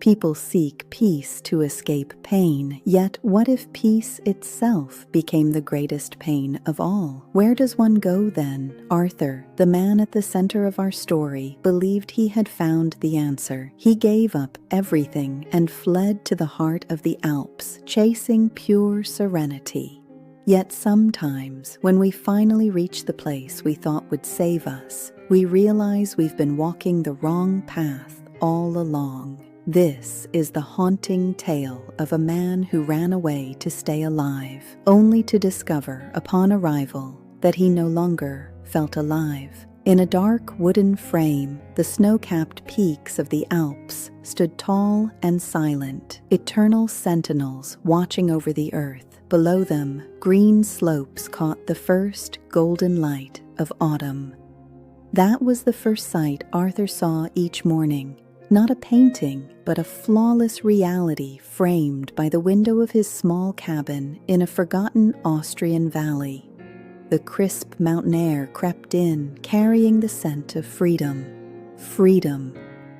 People seek peace to escape pain, yet what if peace itself became the greatest pain of all? Where does one go then? Arthur, the man at the center of our story, believed he had found the answer. He gave up everything and fled to the heart of the Alps, chasing pure serenity. Yet sometimes, when we finally reach the place we thought would save us, we realize we've been walking the wrong path all along. This is the haunting tale of a man who ran away to stay alive, only to discover upon arrival that he no longer felt alive. In a dark wooden frame, the snow-capped peaks of the Alps stood tall and silent, eternal sentinels watching over the earth. Below them, green slopes caught the first golden light of autumn. That was the first sight Arthur saw each morning. Not a painting, but a flawless reality framed by the window of his small cabin in a forgotten Austrian valley. The crisp mountain air crept in, carrying the scent of freedom. Freedom,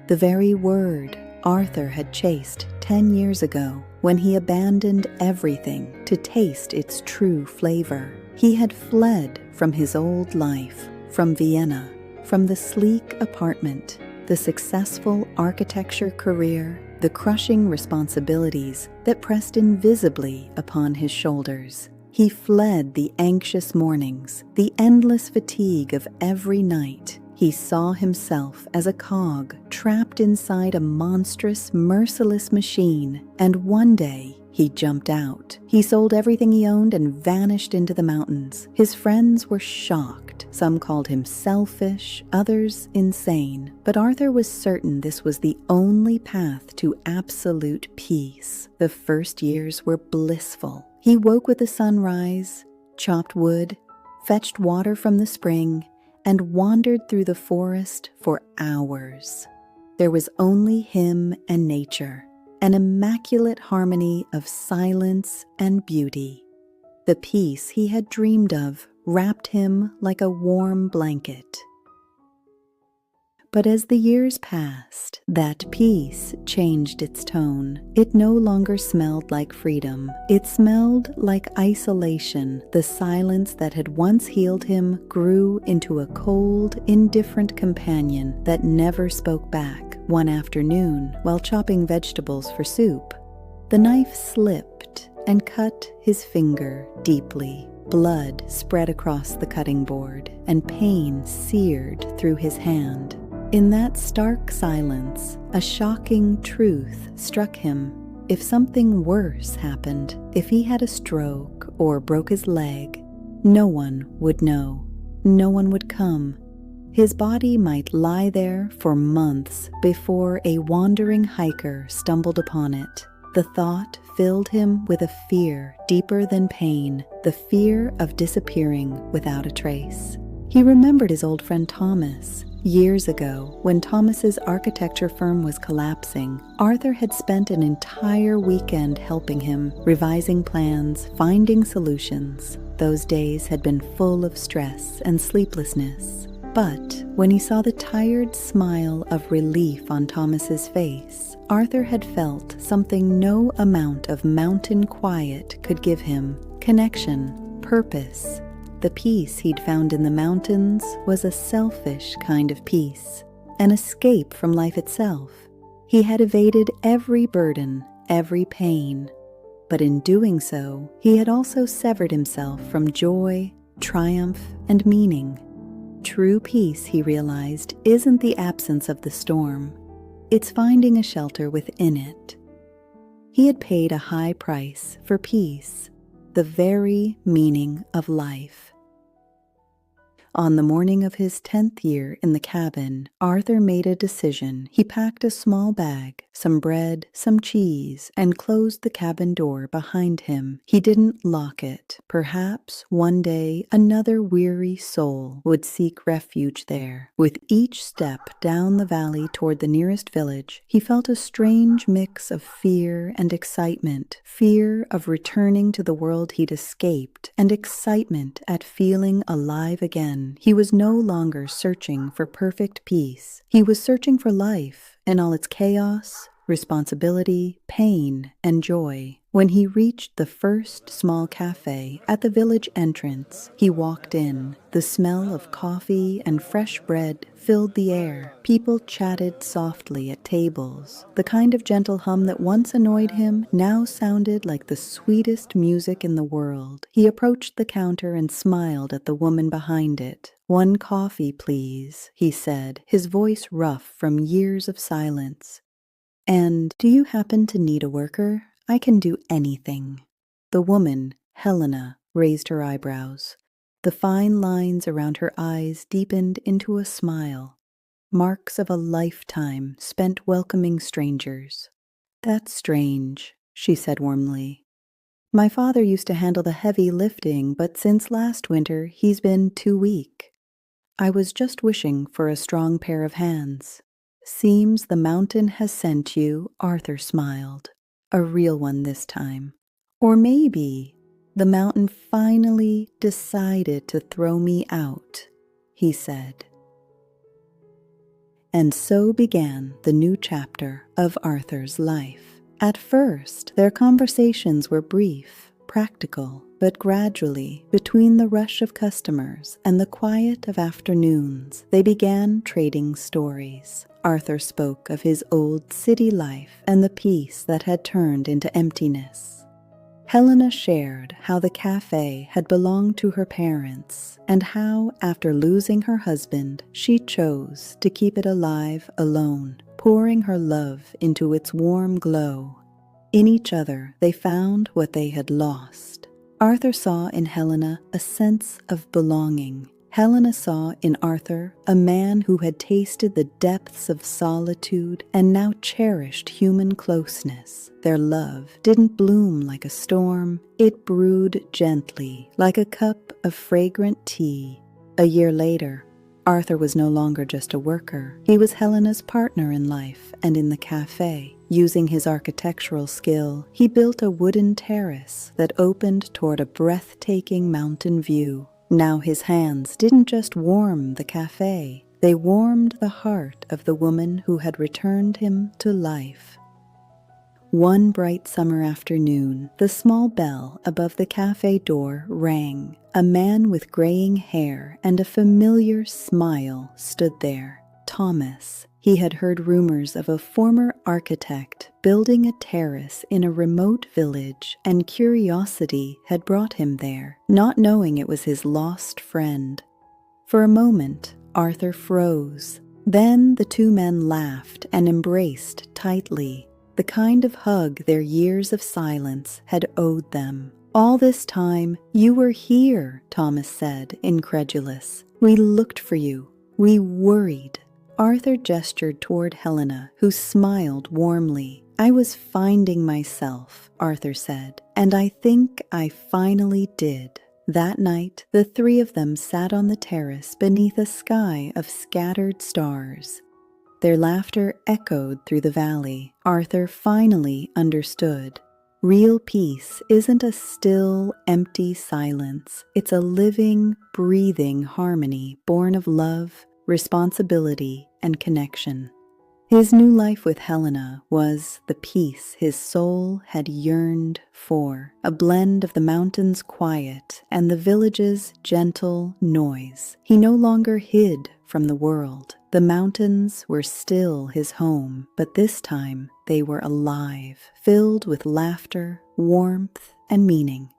the very word Arthur had chased 10 years ago when he abandoned everything to taste its true flavor. He had fled from his old life, from Vienna, from the sleek apartment, the successful architecture career, the crushing responsibilities that pressed invisibly upon his shoulders. He fled the anxious mornings, the endless fatigue of every night. He saw himself as a cog trapped inside a monstrous, merciless machine, and one day he jumped out. He sold everything he owned and vanished into the mountains. His friends were shocked. Some called him selfish, others insane. But Arthur was certain this was the only path to absolute peace. The first years were blissful. He woke with the sunrise, chopped wood, fetched water from the spring, and wandered through the forest for hours. There was only him and nature, an immaculate harmony of silence and beauty. The peace he had dreamed of wrapped him like a warm blanket. But as the years passed, that peace changed its tone. It no longer smelled like freedom. It smelled like isolation. The silence that had once healed him grew into a cold, indifferent companion that never spoke back. One afternoon, while chopping vegetables for soup, the knife slipped and cut his finger deeply. Blood spread across the cutting board, and pain seared through his hand. In that stark silence, a shocking truth struck him. If something worse happened, if he had a stroke or broke his leg, no one would know. No one would come. His body might lie there for months before a wandering hiker stumbled upon it. The thought filled him with a fear deeper than pain, the fear of disappearing without a trace. He remembered his old friend Thomas. Years ago, when Thomas's architecture firm was collapsing, Arthur had spent an entire weekend helping him, revising plans, finding solutions. Those days had been full of stress and sleeplessness. But when he saw the tired smile of relief on Thomas's face, Arthur had felt something no amount of mountain quiet could give him: connection, purpose. The peace he'd found in the mountains was a selfish kind of peace, an escape from life itself. He had evaded every burden, every pain, but in doing so, he had also severed himself from joy, triumph, and meaning. True peace, he realized, isn't the absence of the storm. It's finding a shelter within it. He had paid a high price for peace, the very meaning of life. On the morning of his 10th year in the cabin, Arthur made a decision. He packed a small bag, some bread, some cheese, and closed the cabin door behind him. He didn't lock it. Perhaps one day another weary soul would seek refuge there. With each step down the valley toward the nearest village, he felt a strange mix of fear and excitement. Fear of returning to the world he'd escaped, and excitement at feeling alive again. He was no longer searching for perfect peace. He was searching for life in all its chaos, responsibility, pain, and joy. When he reached the first small cafe at the village entrance, he walked in. The smell of coffee and fresh bread filled the air. People chatted softly at tables. The kind of gentle hum that once annoyed him now sounded like the sweetest music in the world. He approached the counter and smiled at the woman behind it. "One coffee, please," he said, his voice rough from years of silence. "And do you happen to need a worker? I can do anything." The woman, Helena, raised her eyebrows. The fine lines around her eyes deepened into a smile, marks of a lifetime spent welcoming strangers. "That's strange," she said warmly. "My father used to handle the heavy lifting, but since last winter he's been too weak. I was just wishing for a strong pair of hands." "Seems the mountain has sent you," Arthur smiled. "A real one this time. Or maybe the mountain finally decided to throw me out," he said. And so began the new chapter of Arthur's life. At first, their conversations were brief, practical, but gradually, between the rush of customers and the quiet of afternoons, they began trading stories. Arthur spoke of his old city life and the peace that had turned into emptiness. Helena shared how the cafe had belonged to her parents and how, after losing her husband, she chose to keep it alive alone, pouring her love into its warm glow. In each other, they found what they had lost. Arthur saw in Helena a sense of belonging. Helena saw in Arthur a man who had tasted the depths of solitude and now cherished human closeness. Their love didn't bloom like a storm. It brewed gently, like a cup of fragrant tea. A year later, Arthur was no longer just a worker. He was Helena's partner in life and in the cafe. Using his architectural skill, he built a wooden terrace that opened toward a breathtaking mountain view. Now his hands didn't just warm the cafe, they warmed the heart of the woman who had returned him to life. One bright summer afternoon, the small bell above the cafe door rang. A man with graying hair and a familiar smile stood there. Thomas. He had heard rumors of a former architect building a terrace in a remote village, and curiosity had brought him there, not knowing it was his lost friend. For a moment, Arthur froze. Then the two men laughed and embraced tightly, the kind of hug their years of silence had owed them. "All this time, you were here," Thomas said, incredulous. "We looked for you. We worried." Arthur gestured toward Helena, who smiled warmly. "I was finding myself," Arthur said, "and I think I finally did." That night, the three of them sat on the terrace beneath a sky of scattered stars. Their laughter echoed through the valley. Arthur finally understood. Real peace isn't a still, empty silence. It's a living, breathing harmony born of love, responsibility, and connection. His new life with Helena was the peace his soul had yearned for, a blend of the mountain's quiet and the village's gentle noise. He no longer hid from the world. The mountains were still his home, but this time they were alive, filled with laughter, warmth, and meaning.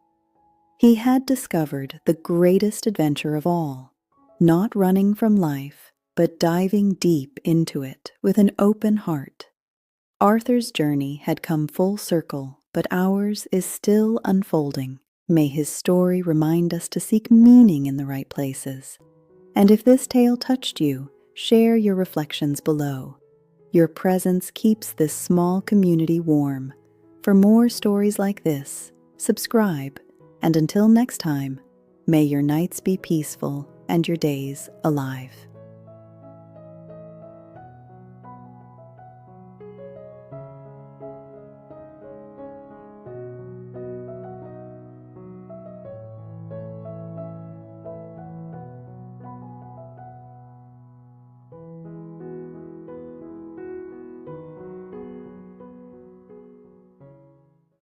He had discovered the greatest adventure of all, not running from life, but diving deep into it with an open heart. Arthur's journey had come full circle, but ours is still unfolding. May his story remind us to seek meaning in the right places. And if this tale touched you, share your reflections below. Your presence keeps this small community warm. For more stories like this, subscribe, and until next time, may your nights be peaceful and your days alive.